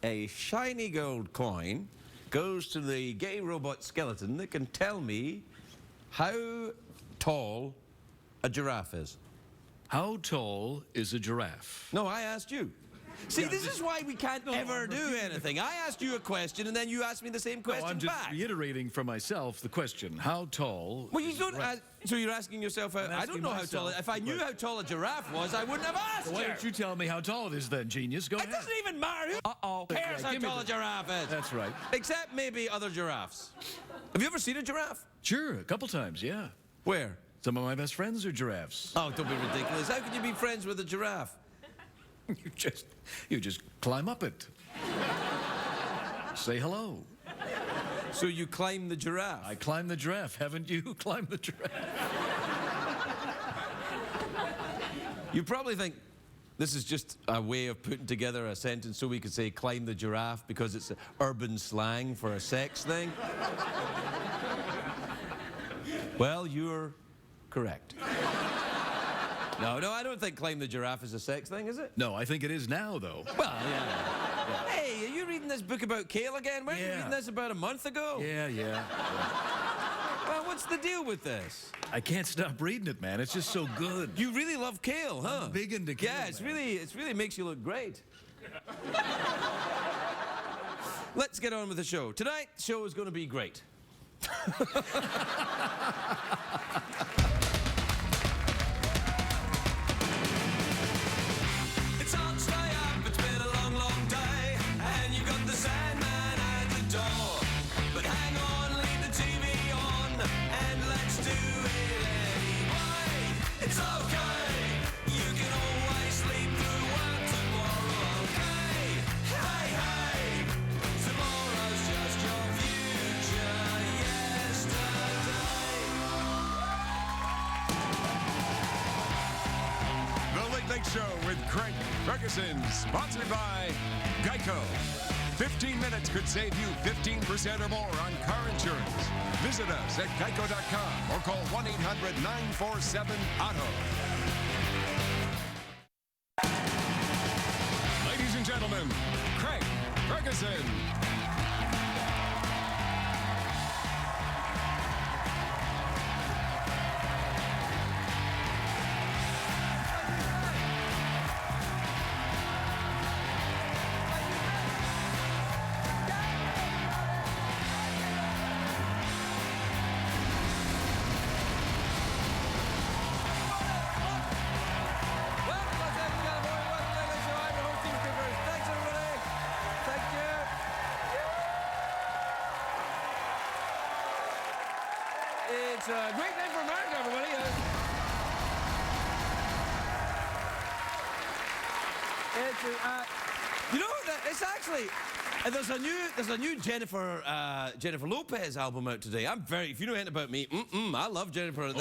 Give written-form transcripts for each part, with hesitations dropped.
a shiny gold coin goes to the gay robot skeleton that can tell me how tall a giraffe is. How tall is a giraffe? No, I asked you. See, Yeah, this is why we can't ever do anything. I asked you a question, and then you asked me the same question I'm just back. reiterating for myself the question. How tall Well, you is a don't giraffe? ask, so you're asking yourself, I don't asking know how tall, myself if I knew how tall a giraffe was, I wouldn't have asked Why you. don't you tell me how tall it is then, genius? Go It ahead. doesn't even matter who cares how give me tall a the- giraffe is. That's right. Except maybe other giraffes. Have you ever seen a giraffe? Sure, a couple times, yeah. Where? Some of my best friends are giraffes. Oh, don't be ridiculous. How could you be friends with a giraffe? You just climb up it. Say hello. So you climb the giraffe? I climbed the giraffe. Haven't you climbed the giraffe? You probably think this is just a way of putting together a sentence so we could say climb the giraffe because it's urban slang for a sex thing. Well, you're correct. No, I don't think climb the giraffe is a sex thing, is it? No, I think it is now, though. Well, yeah. Hey, are you reading this book about kale again? Weren't you Yeah. reading this about a month ago? Yeah. Well, what's the deal with this? I can't stop reading it, man. It's just so good. You really love kale, huh? I'm big into kale, Yeah, it man. really makes you look great. Let's get on with the show. Tonight's show is going to be great. It's on, stay up, it's been a long, long day, and you've got the Sandman at the door. But hang on, leave the TV on, and let's do it anyway. It's okay, you can always sleep through work tomorrow, okay? Hey, tomorrow's just your future yesterday. The Late Late Show with Craig Ferguson, sponsored by Geico. 15 minutes could save you 15% or more on car insurance. Visit us at geico.com or call 1-800-947-AUTO. Ladies and gentlemen, Craig Ferguson. Welcome, Los Angeles, California. Welcome to the Late Show. I'm your host, Steve Rivers. Thanks, everybody. Thank you. It's a great night for America, everybody. You know that it's actually there's a new Jennifer Lopez album out today. If you know anything about me, I love Jennifer.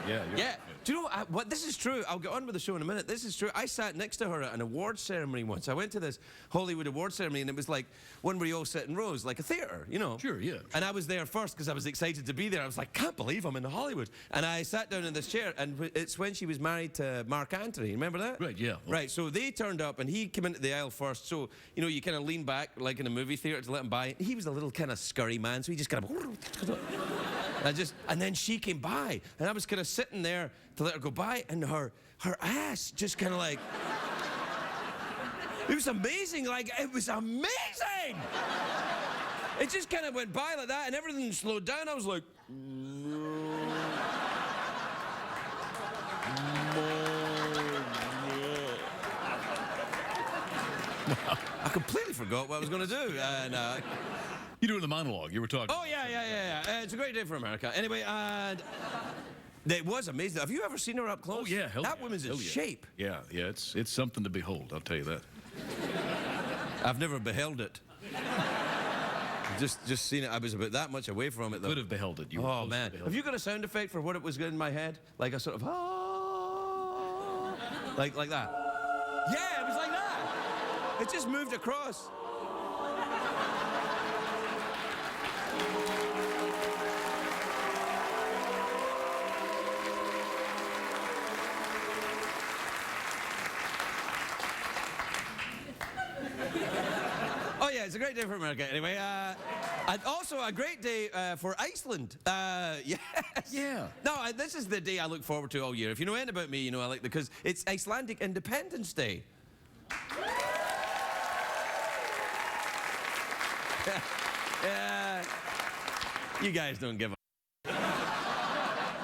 yeah. Do you know what? This is true. I'll get on with the show in a minute. This is true. I sat next to her at an awards ceremony once. I went to this Hollywood awards ceremony, and it was like one where you all sit in rows, like a theater, you know. Sure, yeah. And I was there first because I was excited to be there. I was like, can't believe I'm in Hollywood. And I sat down in this chair, and it's when she was married to Mark Antony. Remember that? Right, yeah. Right, so they turned up, and he came into the aisle first. So, you know, you kind of lean back like in a movie theater to let him by. He was a little kind of scurry man, so he just kind of... and then she came by, and I was kind of sitting there to let her go by, and her ass just kind of like... It was amazing, like, it was amazing! It just kind of went by like that, and everything slowed down. I was like... I completely forgot what I was going to do, and... You doing the monologue you were talking Oh, yeah. It's a great day for America. Anyway, and it was amazing. Have you ever seen her up close? Oh, yeah, hell That yeah. woman's in Hell yeah. shape. Yeah, it's something to behold, I'll tell you that. I've never beheld it. Just seen it. I was about that much away from it, though. Could have beheld it. You were Oh, close to man. beheld Have it. you got a sound effect for what it was in my head? Like a sort of, like that. Yeah, it was like that. It just moved across. Oh, it's a great day for America. Anyway, and also a great day for Iceland. Yes. Yeah. No, this is the day I look forward to all year. If you know anything about me, you know I like because it's Icelandic Independence Day. You guys don't give a.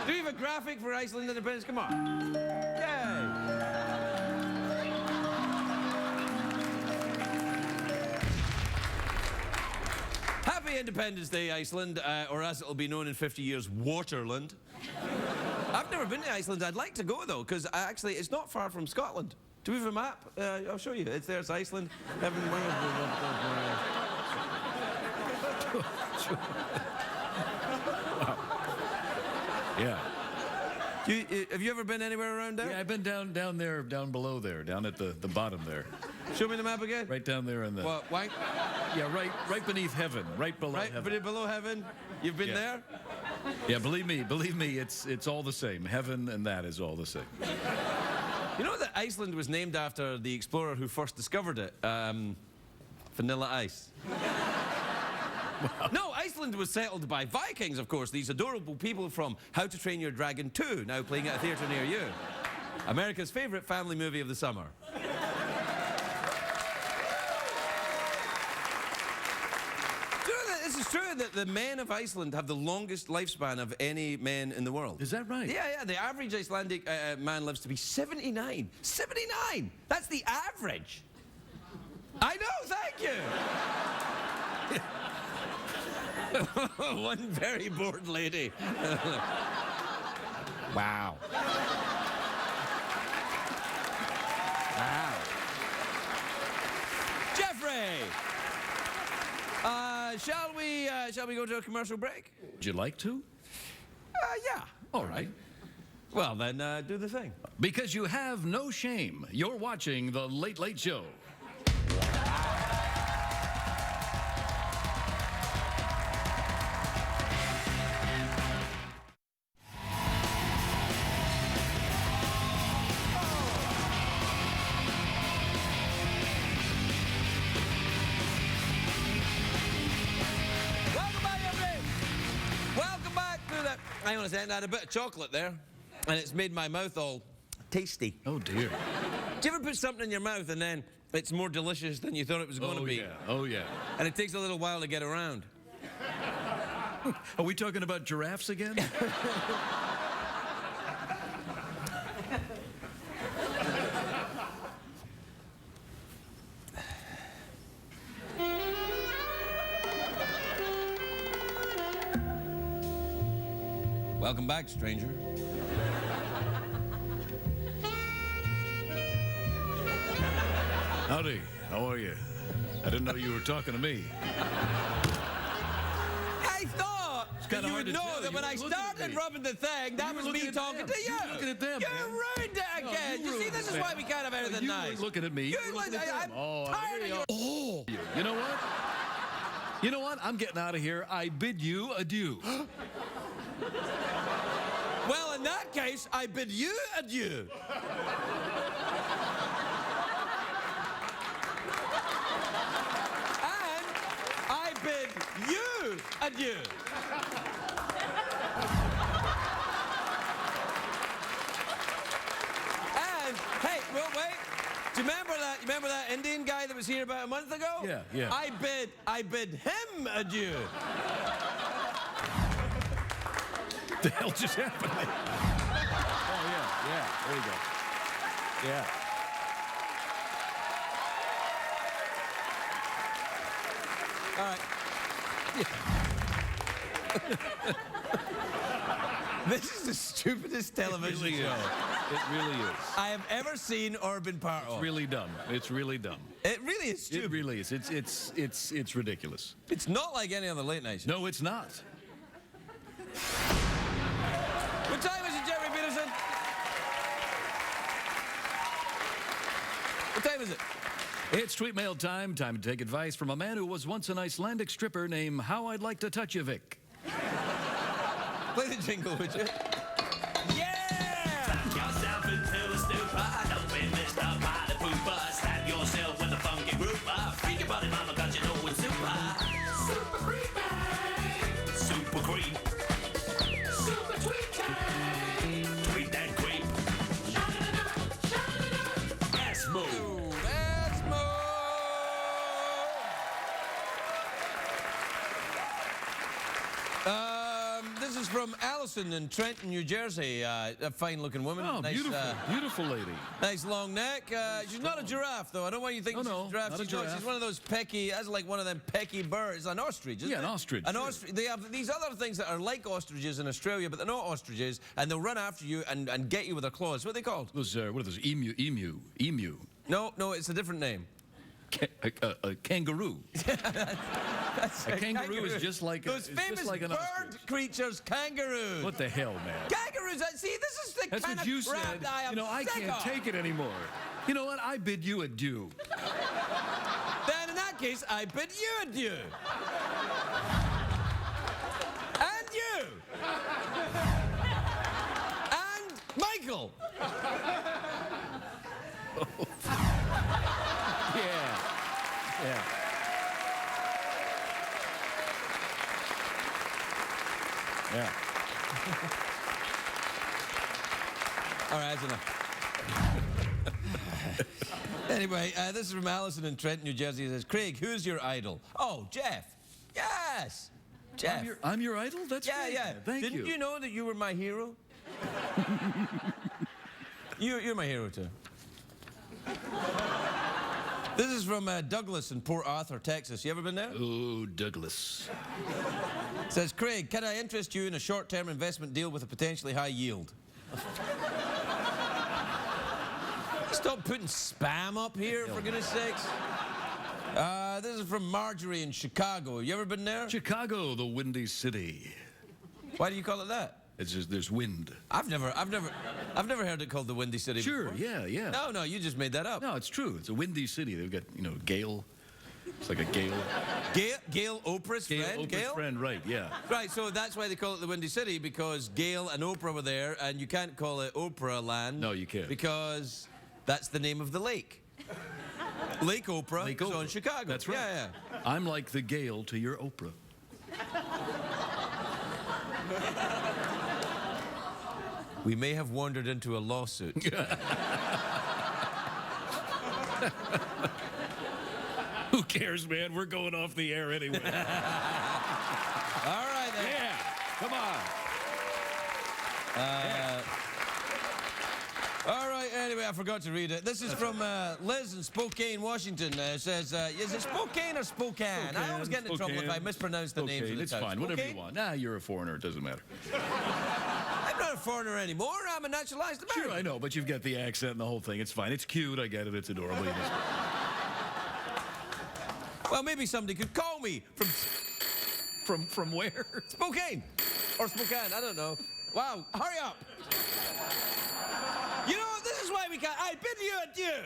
Do you have a graphic for Iceland Independence? Come on. Yay. Happy Independence Day, Iceland, or as it'll be known in 50 years, Waterland. I've never been to Iceland. I'd like to go, though, because actually it's not far from Scotland. Do we have a map? I'll show you. It's there, it's Iceland. Yeah. Have you ever been anywhere around there? Yeah, I've been down there, down below there, down at the bottom there. Show me the map again. Right down there in the... What, wank? Yeah, right beneath heaven, right below heaven. Right below heaven? You've been there? Yeah, believe me, it's all the same. Heaven and that is all the same. You know that Iceland was named after the explorer who first discovered it? Vanilla Ice. No, Iceland was settled by Vikings, of course. These adorable people from How to Train Your Dragon 2, now playing at a theatre near you. America's favourite family movie of the summer. This is true that the men of Iceland have the longest lifespan of any men in the world. Is that right? Yeah. The average Icelandic man lives to be 79. 79! That's the average. I know, thank you. One very bored lady. Wow. Wow. Jeffrey! Shall we go to a commercial break? Would you like to? Yeah. All right. Well, then, do the thing. Because you have no shame. You're watching The Late Late Show. Hang on a second, I had a bit of chocolate there, and it's made my mouth all tasty. Oh, dear. Do you ever put something in your mouth and then it's more delicious than you thought it was going to be? Yeah. Oh, yeah. And it takes a little while to get around. Are we talking about giraffes again? Welcome back, stranger. Howdy. How are you? I didn't know you were talking to me. I thought that you would hard to know tell. that when I started rubbing the thing, that was me talking to you. You were looking at them, You man. ruined it again. You see, this is why we can't have anything You nice. were looking at me. You were looking at them. I'm tired of your... Oh. You know what? You know what? I'm getting out of here. I bid you adieu. Well, in that case, I bid you adieu. And I bid you adieu. And, hey, well, wait. Do you remember that Indian guy that was here about a month ago? Yeah. I bid him adieu. What the hell just happened? Oh, yeah. There you go. Yeah. All right. This is the stupidest television show It really is. I have ever seen or been part of. It's really dumb. It's really dumb. It really is stupid. It really is. It's ridiculous. It's not like any other late night show. No, it's not. What time is it, Jerry Peterson? What time is it? It's tweet mail time. Time to take advice from a man who was once an Icelandic stripper named How I'd Like to Touch You, Vic. Play the jingle, would you? Yeah! Yourself into a stupor. Don't be Mr. Party Pooper. Stab yourself with a funky grouper. Freak your body, mama, 'cause you know it's is from Allison in Trenton, New Jersey. A fine-looking woman. Oh, nice, beautiful, beautiful lady. nice long neck. She's not a giraffe, though. I don't want you to think she's a giraffe. Not a She's giraffe. She's one of those pecky, as like one of them pecky birds. An ostrich, isn't it? Yeah, an ostrich. An sure. ostrich. They have these other things that are like ostriches in Australia, but they're not ostriches, and they'll run after you and get you with their claws. What are they called? Those, what are those? Emu. No, it's a different name. A kangaroo. That's A kangaroo is just like those it's famous just like an bird ostrich. creatures, kangaroos. What the hell, man? Kangaroos. See, this is the That's kind what of you crap said. that I am You know, I sick can't of. take it anymore. You know what? I bid you adieu. Then in that case, I bid you adieu. And you. And Michael. Yeah. Yeah. Yeah. All right, that's enough. Anyway, this is from Allison in Trenton, New Jersey. It says, Craig, who's your idol? Oh, Jeff. Yes. Jeff. I'm your idol? That's yeah, great. yeah. Thank Didn't you know that you were my hero? You're my hero, too. This is from Douglas in Port Arthur, Texas. You ever been there? Oh, Douglas. It says, Craig, can I interest you in a short-term investment deal with a potentially high yield? Stop putting spam up here, for goodness sakes. This is from Marjorie in Chicago. You ever been there? Chicago, the Windy City. Why do you call it that? It's just there's wind. I've never heard it called the Windy City Sure, before. yeah. No, you just made that up. No, it's true. It's a windy city. They've got, gale. It's like a gale. Gail, Oprah's friend? Oprah's friend, right, yeah. Right, so that's why they call it the Windy City, because Gail and Oprah were there, and you can't call it Oprah Land. No, you can't. Because that's the name of the lake. Lake Oprah Lake is Oprah. on Chicago. That's right. Yeah. I'm like the Gale to your Oprah. We may have wandered into a lawsuit. Who cares, man? We're going off the air anyway. All right, then. Yeah, come on. All right, anyway, I forgot to read it. This is from Liz in Spokane, Washington. It says, is it Spokane or Spokane? I always get into trouble if I mispronounce the names of the It's towns. fine, whatever you Spokane? want. Nah, you're a foreigner, it doesn't matter. I'm not a foreigner anymore. I'm a naturalized American. Sure, I know, but you've got the accent and the whole thing. It's fine. It's cute, I get it, it's adorable. You just- Well, maybe somebody could call me From where? Spokane or Spokane. I don't know. Wow, hurry up. You know, this is why we can't. I bid you adieu.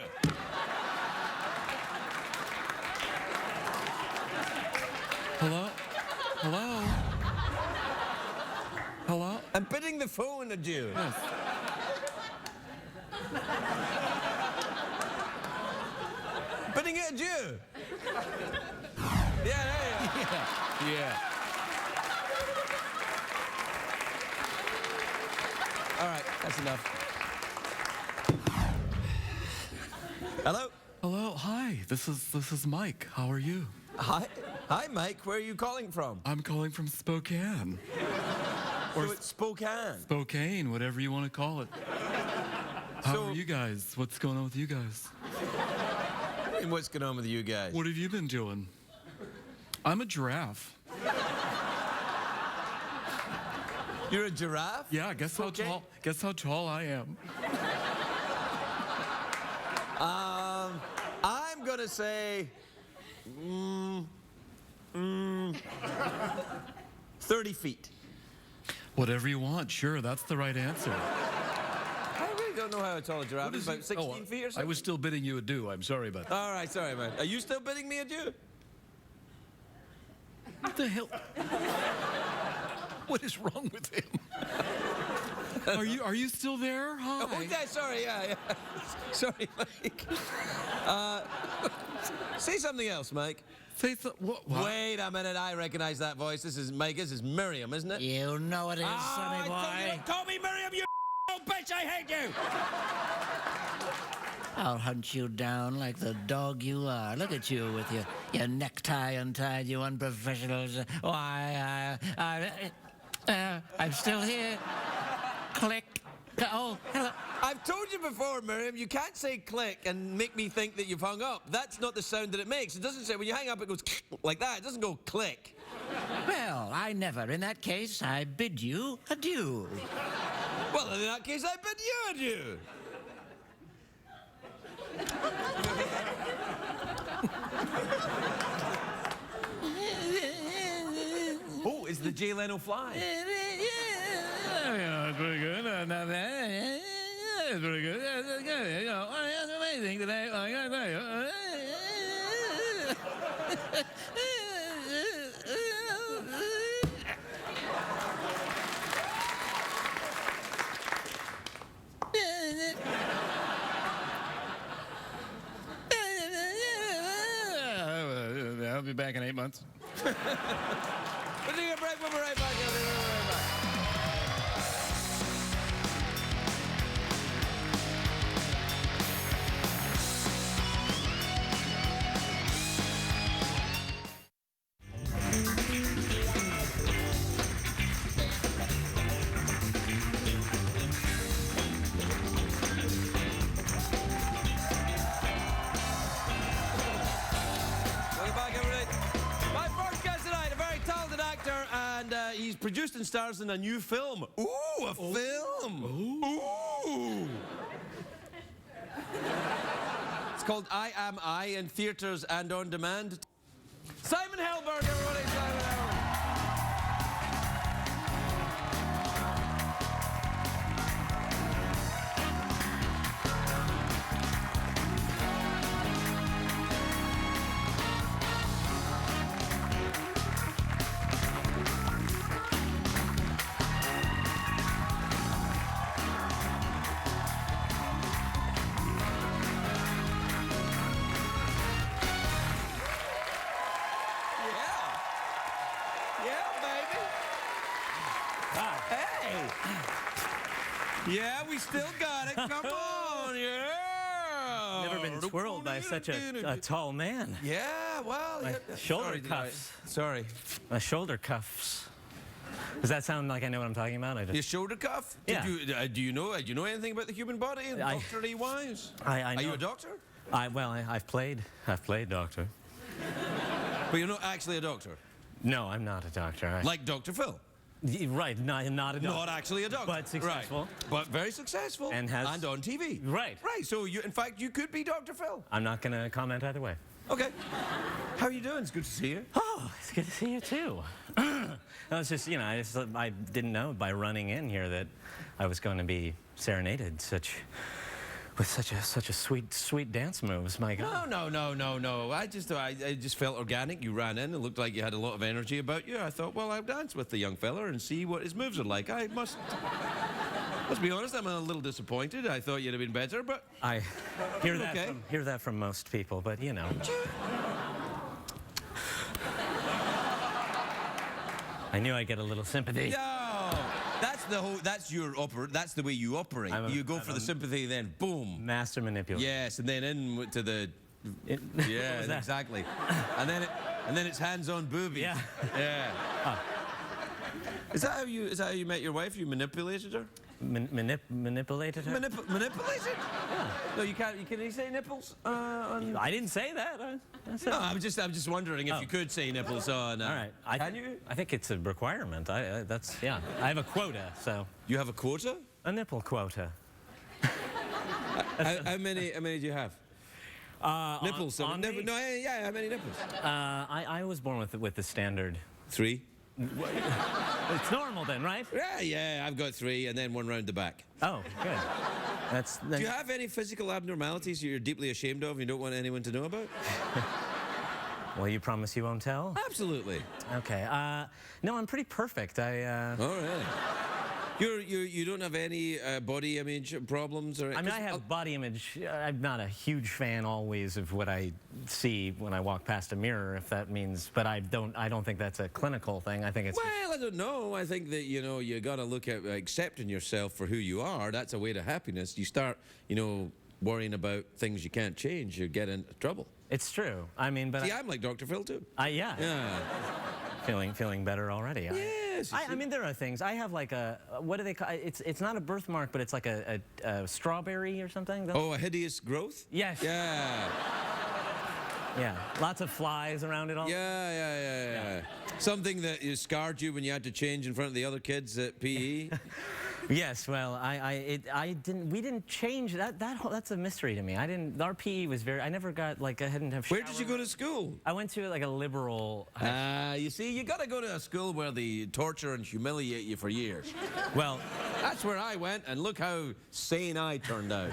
Hello? Hello? Hello? I'm bidding the phone adieu. Yes. Bidding it adieu. Yeah, there you are. Yeah. All right, that's enough. Hello? Hello, hi. This is Mike. How are you? Hi, Mike. Where are you calling from? I'm calling from Spokane. So it's Spokane. Spokane, whatever you want to call it. How So- are you guys? What's going on with you guys? And what's going on with you guys? What have you been doing? I'm a giraffe. You're a giraffe? Yeah, guess how Spokane? tall? Guess how tall I am. I'm gonna say, 30 feet. Whatever you want. Sure, that's the right answer. I really don't know how tall a giraffe is. About 16 feet or I something? was still bidding you adieu. I'm sorry about that. All right, sorry, man. Are you still bidding me adieu? What the hell? What is wrong with him? Are you still there? Hi. Oh, yeah, sorry, yeah. Sorry, Mike. Say something else, Mike. Say what? Wait a minute, I recognize that voice. This is Mike. This is Miriam, isn't it? You know it is, sonny I told you boy. don't call me Miriam, you bitch! I hate you! I'll hunt you down like the dog you are. Look at you with your necktie untied, you unprofessionals. Why, I'm still here. Click. Oh, hello. I've told you before, Miriam, you can't say click and make me think that you've hung up. That's not the sound that it makes. It doesn't say, when you hang up, it goes like that. It doesn't go click. Well, I never. In that case, I bid you adieu. Well, in that case, I bid you adieu. Oh, it's the Jay Leno fly. Yeah, pretty good. Not bad. It's pretty good. That's good. You know, it's amazing today. I gotta tell you. I'll be back in 8 months. We'll take a break. We'll be right back. We'll be right back. Welcome back, everybody. My first guest tonight, a very talented actor, and he's produced and stars in a new film. Ooh, a film! Ooh! It's called I Am I, in theaters and on demand. Simon Helberg, everybody! Simon Helberg. Yeah, we still got it. Come on, yeah. Never been twirled by such a tall man. Yeah, well, My yeah. shoulder Sorry, cuffs. Sorry. My shoulder cuffs. Does that sound like I know what I'm talking about? Your shoulder cuff? Yeah. Do you know anything about the human body, doctor-y wise? I know. Are you a doctor? I've played doctor. But you're not actually a doctor. No, I'm not a doctor. Like Dr. Phil. Right, not a doctor. Not actually a doctor. But successful. Right. But very successful. And on TV. Right. Right. So in fact, you could be Dr. Phil. I'm not going to comment either way. Okay. How are you doing? It's good to see you. Oh, it's good to see you too. I was just, I didn't know by running in here that I was going to be serenaded with such a sweet dance moves. My God. No. I just felt organic. You ran in. It looked like you had a lot of energy about you. I thought, well, I'll dance with the young fella and see what his moves are like. I must be honest. I'm a little disappointed. I thought you'd have been better, but I hear that okay. hear that from most people, but you know. I knew I'd get a little sympathy. No, that's the way you operate. You go for the sympathy, then boom. Master manipulator. Yes, and then into the. Yeah, exactly. and then it's hands-on boobies. Yeah. Yeah. Is that how you met your wife? You manipulated her? Manipulated her? Manipulated? Yeah. No, you can't. Can you say nipples? I didn't say that. No, I'm just wondering if you could say nipples on. All right. Can you? I think it's a requirement. I have a quota, so. You have a quota? A nipple quota. How many do you have? Nipples. on me? No, yeah. How many nipples? I was born with the standard. 3. It's normal then, right? Yeah. I've got 3, and then 1 round the back. Oh, good. Do you have any physical abnormalities you're deeply ashamed of and you don't want anyone to know about? Well, you promise you won't tell? Absolutely. Okay. No, I'm pretty perfect. Oh, really? You don't have any body image problems or? I mean, I have body image. I'm not a huge fan always of what I see when I walk past a mirror, if that means. But I don't think that's a clinical thing. I think it's. Well, I don't know. I think that you got to look at accepting yourself for who you are. That's a way to happiness. You start, worrying about things you can't change, you get into trouble. It's true. I mean, but see, I'm like Dr. Phil too. Yeah. Feeling better already. Yeah. is. you I see. mean, there are things. I have like a, what do they call it's not a birthmark, but it's like a strawberry or something. Oh, a hideous growth? Yes. Yeah. Yeah. Lots of flies around it all. Yeah. Something that scarred you when you had to change in front of the other kids at PE? Yes, well, we didn't change that's a mystery to me. Our PE was I never got, like, I hadn't have Where did you go to school? I went to, like, a liberal. You see, you got to go to a school where they torture and humiliate you for years. Well, That's where I went, and look how sane I turned out.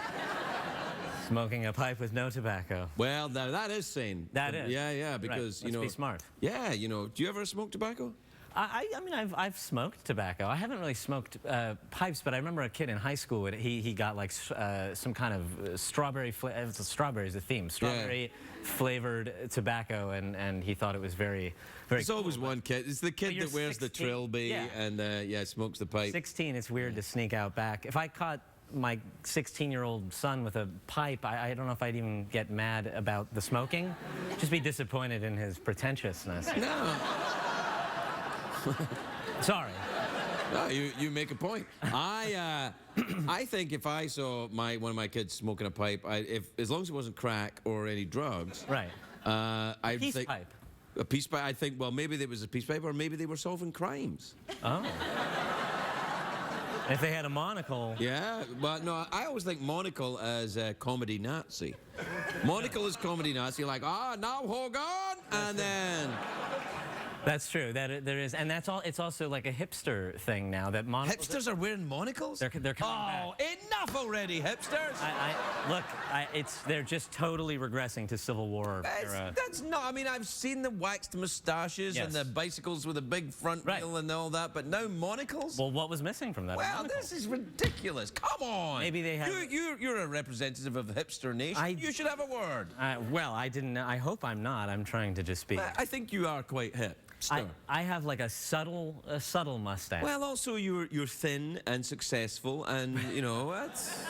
smoking a pipe with no tobacco. Well, now that is sane. That is. Yeah, Right. because, Let's be smart. Yeah, do you ever smoke tobacco? I mean, I've smoked tobacco. I haven't really smoked pipes, but I remember a kid in high school. He got like some kind of strawberry. Strawberry is the theme. Strawberry flavored tobacco, and he thought it was very, very. There's cool, always one kid. It's the kid you're that wears the 16. trilby Yeah. and smokes the pipe. 16, it's weird to sneak out back. If I caught my 16-year-old son with a pipe, I don't know if I'd even get mad about the smoking. Just be disappointed in his pretentiousness. No. Sorry. No, you make a point. I think if I saw one of my kids smoking a pipe, as long as it wasn't crack or any drugs, Right. I'd Peace think pipe. a peace pipe. I think, well, maybe there was a peace pipe, or maybe they were solving crimes. Oh. If they had a monocle. Yeah, but no, I always think monocle as a comedy Nazi. Monocle is comedy Nazi, like, now hold on, and then. That's true. There is, and that's all. It's also like a hipster thing now. That monocles. Hipsters are wearing monocles? They're coming back. Enough already, hipsters! They're just totally regressing to Civil War era. That's not, I mean, I've seen the waxed mustaches and Yes. the bicycles with a big front Right. wheel and all that, but now monocles? Well, what was missing from that? A Well, monocle. this is ridiculous. Come on. Maybe they have- You're a representative of the hipster nation. You should have a word. Well, I didn't. I hope I'm not. I'm trying to just be. I think you are quite hip. I have like a subtle mustache. Well, also you're thin and successful, and that's.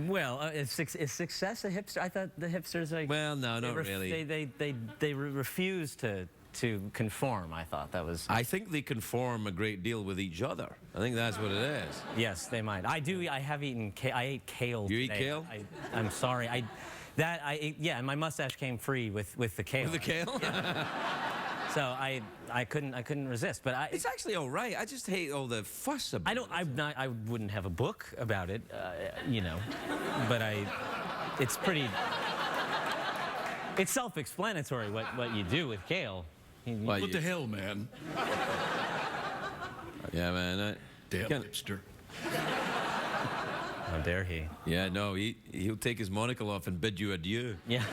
Well, is success a hipster? I thought the hipsters like. Well, no, not really. They refuse to conform. I thought that was. I think they conform a great deal with each other. I think that's what it is. Yes, they might. I do. I have eaten. I ate kale. You eat today. kale? I'm sorry. I ate. Yeah, and my mustache came free with the kale. With the kale? So I couldn't resist. But It's actually all right. I just hate all the fuss about it. I wouldn't have a book about it, but it's pretty. It's self-explanatory what you do with kale. What the hell, man? Yeah, man. Damn hipster. How dare he? Yeah, no, he'll take his monocle off and bid you adieu. Yeah.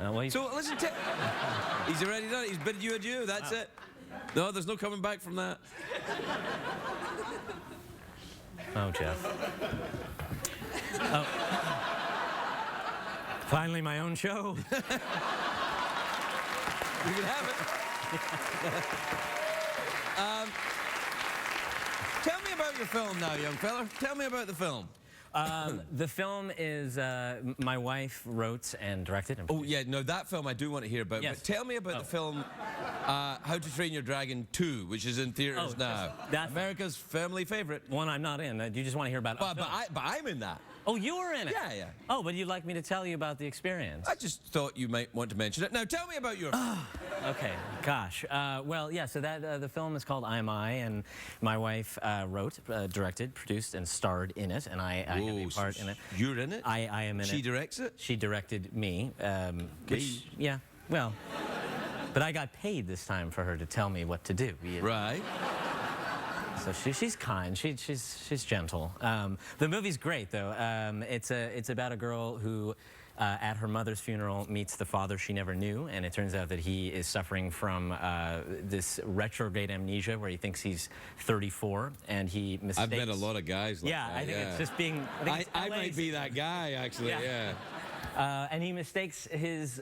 Well, So listen, he's already done it. He's bid you adieu. That's it. No, there's no coming back from that. Oh, Jeff. Oh. Finally, my own show. You can have it. Tell me about your film now, young fella. Tell me about the film. The film is my wife wrote and directed. Oh, yeah, no, that film I do want to hear about. Yes. But tell me about the film How to Train Your Dragon 2, which is in theaters now. that's- America's family favorite. One I'm not in. You just want to hear about. But I'm in that. Oh, you were in it? Yeah. Oh, but you'd like me to tell you about the experience? I just thought you might want to mention it. Now, tell me about your film. Okay, gosh. Well, yeah, so the film is called I'm I, and my wife wrote, directed, produced, and starred in it, and I have a part in it. You're in it? I am in it. She directs it? She directed me. Yeah, well, but I got paid this time for her to tell me what to do. Right. So she's kind. She's gentle. The movie's great though. It's about a girl who, at her mother's funeral, meets the father she never knew, and it turns out that he is suffering from this retrograde amnesia, where he thinks he's 34, and he mistakes. I've met a lot of guys like that. I think it's just being. I might be that guy, actually. Yeah. And he mistakes his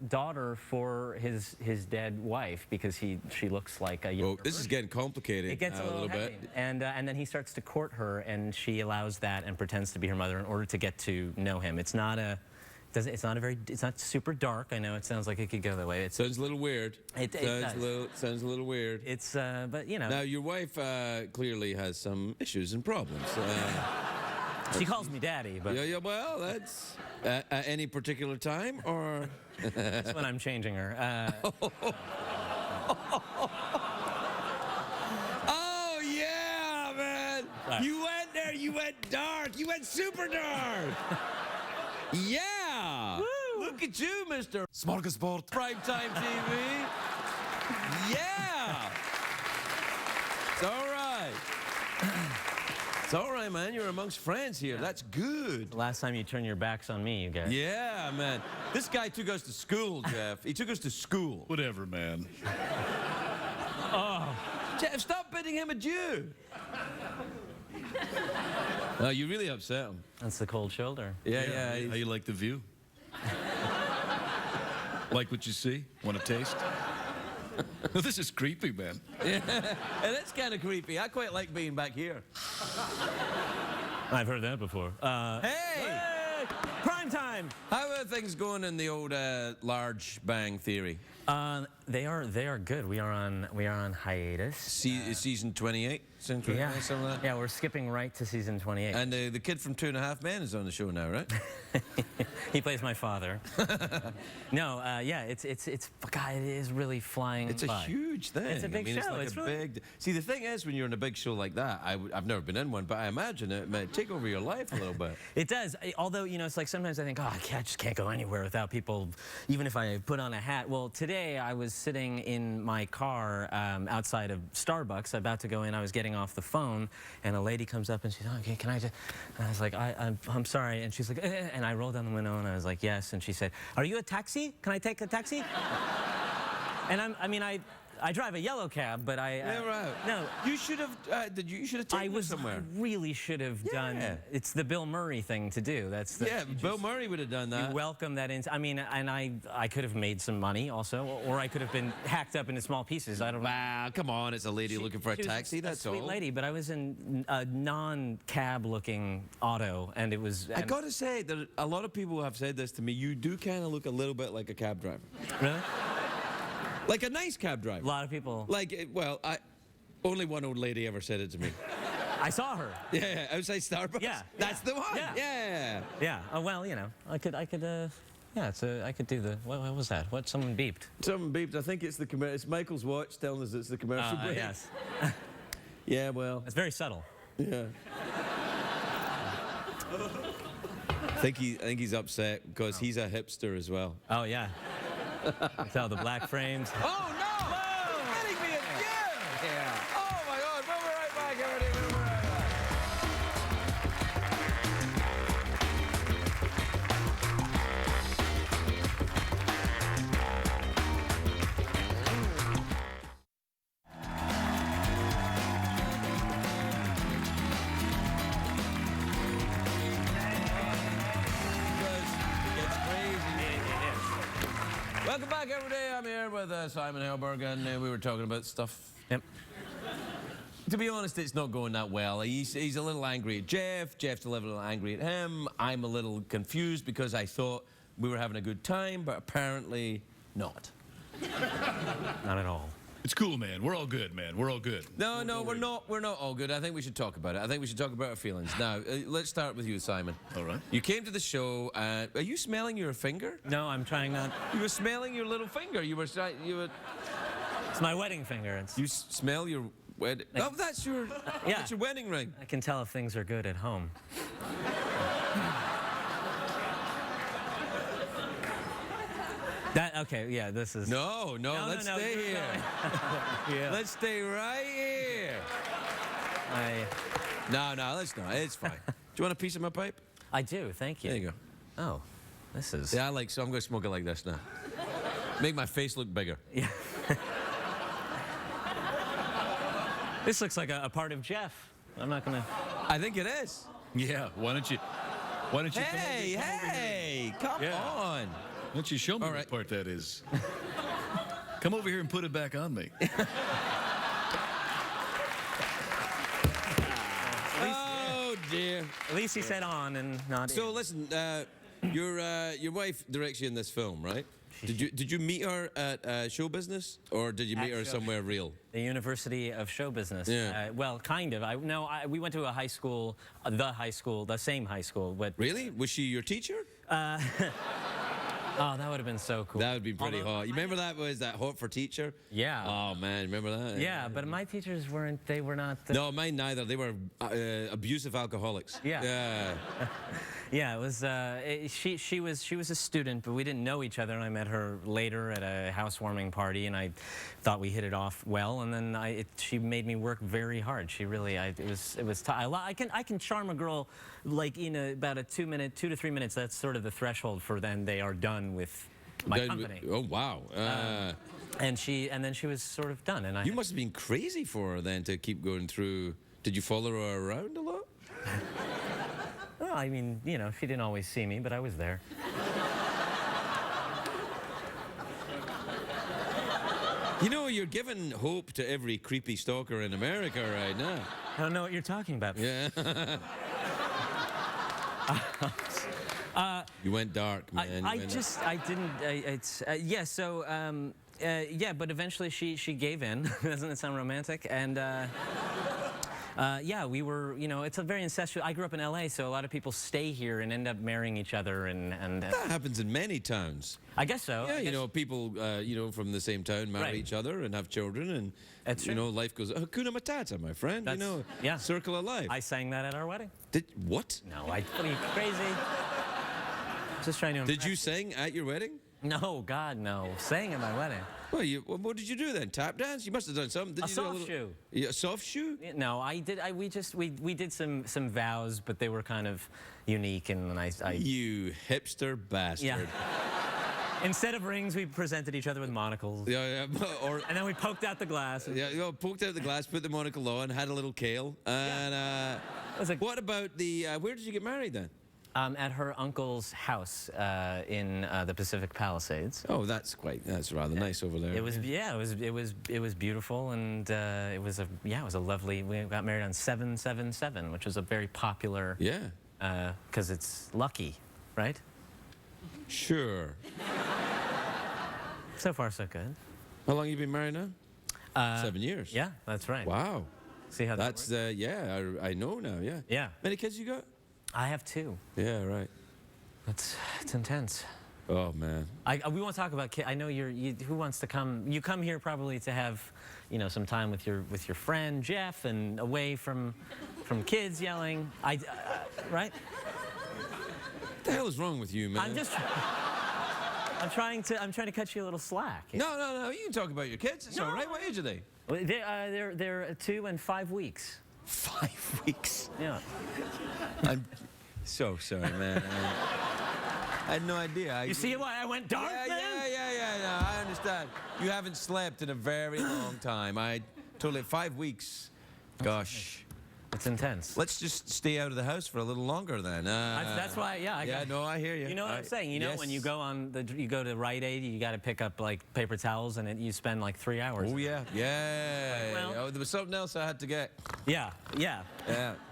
daughter for his dead wife because she looks like a younger Well, this is getting complicated. It gets a little bit. heavy. And then he starts to court her, and she allows that and pretends to be her mother in order to get to know him. It's not a It's not a very. It's not super dark. I know it sounds like it could go that way. It's Sounds a little weird. It Sounds a little weird. it's but you know. Now, your wife clearly has some issues and problems. She calls me daddy, but Yeah, well, that's at any particular time, or that's when I'm changing her. oh yeah, man! Right. You went there. You went dark. You went super dark. Yeah. Look at you, Mr. Smorgasbord. Primetime TV. Yeah. It's all right. It's all right, man. You're amongst friends here. That's good. Last time you turned your backs on me, you guys. Yeah, man. This guy took us to school, Jeff. He took us to school. Whatever, man. Jeff, stop bidding him adieu. Oh, you really upset him. That's the cold shoulder. Yeah. How you like the view? Like what you see? Want to taste? This is creepy, man. And it's kind of creepy. I quite like being back here. I've heard that before. Hey! Prime time. How are things going in the old Large Bang Theory? They are good. We are on hiatus. Season 28? Something like that? Yeah, we're skipping right to season 28. And the kid from 2.5 Men is on the show now, right? He plays my father. No, yeah, it's God, it is really flying. It's a by. huge thing. It's a big show. It's like It's a really- big. See, the thing is, when you're in a big show like that, I've never been in one, but I imagine it might take over your life a little bit. It does. Although, you know, it's like sometimes I think, oh, I just can't go anywhere without people, even if I put on a hat. Well, today I was sitting in my car outside of Starbucks, about to go in. I was getting off the phone, and a lady comes up and she's, oh, okay, can I just? And I was like, I'm sorry. And she's like, and I rolled down the window and I was like, yes. And she said, are you a taxi? Can I take a taxi? And I drive a yellow cab, but Yeah, right. no. You should have. You should have taken it somewhere. I really should have done. Yeah. It's the Bill Murray thing to do. That's the, Yeah, Bill Murray would have done that. You welcome that in. I mean, and I could have made some money also, or I could have been hacked up into small pieces. I don't know. Wow, come on, it's a lady looking for a She was taxi. That's a sweet all. lady, but I was in a non-cab looking auto, and it was. I gotta say that a lot of people have said this to me. You do kind of look a little bit like a cab driver, Really? like a nice cab driver. A lot of people. Like, well, only one old lady ever said it to me. I saw her. Yeah, outside Starbucks. Yeah, That's the one. yeah. Yeah. Yeah. Well, you know, I could. Yeah, I could do the. What was that? What? Someone beeped. Someone beeped. I think it's the it's Michael's watch telling us it's the commercial break. Yes. Yeah, well. It's very subtle. Yeah. I think he's upset because he's a hipster as well. Oh yeah. That's how the black frames. Oh no! Getting me again! Yeah. Oh my God! We'll be right back, everybody. We'll be right back. It's crazy. Welcome back, everybody. I'm here with Simon Helberg, and we were talking about stuff. Yep. To be honest, it's not going that well. He's a little angry at Jeff. Jeff's a little angry at him. I'm a little confused because I thought we were having a good time, but apparently not. Not at all. It's cool, man. We're all good, man. We're all good. No, we're not. We're not all good. I think we should talk about it. I think we should talk about our feelings. Now, let's start with you, Simon. All right. You came to the show. Are you smelling your finger? No, I'm trying not. You were smelling your little finger. You were. It's my wedding finger. It's. You smell your wedding. Oh, that's your. Yeah. That's your wedding ring. I can tell if things are good at home. Okay, yeah, this is. No, let's stay here. Yeah. Let's stay right here. No, let's not. It's fine. Do you want a piece of my pipe? I do, thank you. There you go. Oh, this is. Yeah, so I'm going to smoke it like this now. Make my face look bigger. Yeah. This looks like a part of Jeff. I'm not gonna. I think it is. Yeah. Why don't you? Hey, come Yeah. on. Why don't you show me All what right. part that is? Come over here and put it back on me. Oh dear. At least he said on and not. So in. listen, Your wife directs you in this film, right? Did you meet her at show business, or did you meet her somewhere real? The University of Show Business. Yeah. Well, kind of. We went to a high school, the same high school. But Really? Was she your teacher? oh, that would have been so cool. That would be pretty hot. You remember that was that hot for teacher? Yeah. Oh man, remember that? Yeah, but my teachers weren't. They were not. No, mine neither. They were abusive alcoholics. Yeah. Yeah. Yeah, it was. She was a student, but we didn't know each other. And I met her later at a housewarming party, and I thought we hit it off well. And then she made me work very hard. She really. It was. I can charm a girl like in about a 2 to 3 minutes. That's sort of the threshold for then they are done with my company. Oh wow. And then she was sort of done. And You must have been crazy for her then to keep going through. Did you follow her around a lot? Well, I mean, you know, she didn't always see me, but I was there. You know, you're giving hope to every creepy stalker in America right now. I don't know what you're talking about. Yeah. You went dark, man. Yeah, but eventually she gave in. Doesn't it sound romantic? And yeah, we were, you know, it's a very incestuous. I grew up in LA, so a lot of people stay here and end up marrying each other, and That happens in many towns. I guess so. Yeah, you know, people, you know, from the same town marry Right. each other and have children, and That's you true. know, life goes Hakuna Matata, my friend. That's- you know, yeah. circle of life. I sang that at our wedding. What? No, what are you crazy? Just trying to. Did you sing at your wedding? No, God, no. Sang at my wedding. Well, what did you do then? Tap dance? You must have done something. Did A you do soft little- shoe. Yeah, a soft shoe? No, I did. We did some vows, but they were kind of unique, and I You hipster bastard. yeah. Instead of rings, we presented each other with monocles. Yeah, yeah. Or And then we poked out the glass. yeah, you know, poked out the glass, put the monocle on, had a little kale, and was like- what about the? Where did you get married then? At her uncle's house in the Pacific Palisades. Oh, that's rather nice over there. It was it was beautiful, and it was a lovely. We got married on 777, which was a very popular. Yeah. Because it's lucky, right? Sure. So far, so good. How long you been married now? 7 years. Yeah, that's right. Wow. See how That's that works? yeah. I know now. Yeah. Yeah. Many kids you got? I have 2. Yeah. Right. It's intense. Oh man. We won't talk about kids. I know who wants to come? You come here probably to have, you know, some time with your friend Jeff, and away from kids yelling. Right? What the hell is wrong with you, man? I'm trying to cut you a little slack. No. You can talk about your kids. It's all right. What age are they? Well, they're 2 and 5 weeks. 5 weeks. Yeah. I'm so sorry, man. I had no idea. You see why I went dark, man? Yeah. No, I understand. You haven't slept in a very long time. I totally 5 weeks. Gosh. It's intense. Let's just stay out of the house for a little longer then. That's why. Yeah. No, I hear you. You know what I'm saying? You know, yes. when you go to Rite Aid, you got to pick up like paper towels, and you spend like 3 hours. Oh yeah. Well- Oh, there was something else I had to get. Yeah. Yeah.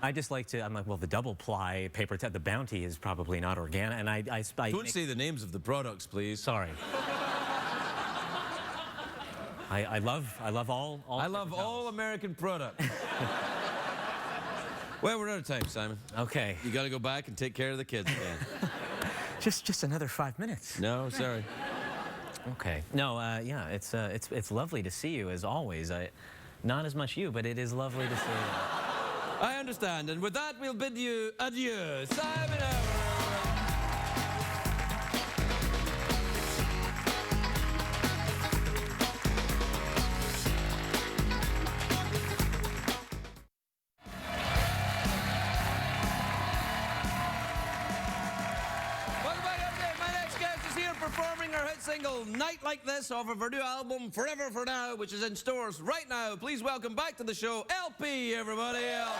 I just like to. I'm like, well, the double ply paper towel, the Bounty is probably not organic, and I Don't make- say the names of the products, please. Sorry. I love all. I love all American products. Well, we're out of time, Simon. Okay. You got to go back and take care of the kids again. Just another 5 minutes. No, sorry. Okay. No. Yeah. It's lovely to see you as always. Not as much you, but it is lovely to see you. I understand, and with that, we'll bid you adieu. Simon Helberg. Welcome back, everybody. My next guest is here performing her hit single Night Like This off of her new album Forever For Now, which is in stores right now. Please welcome back to the show LP, everybody. LP.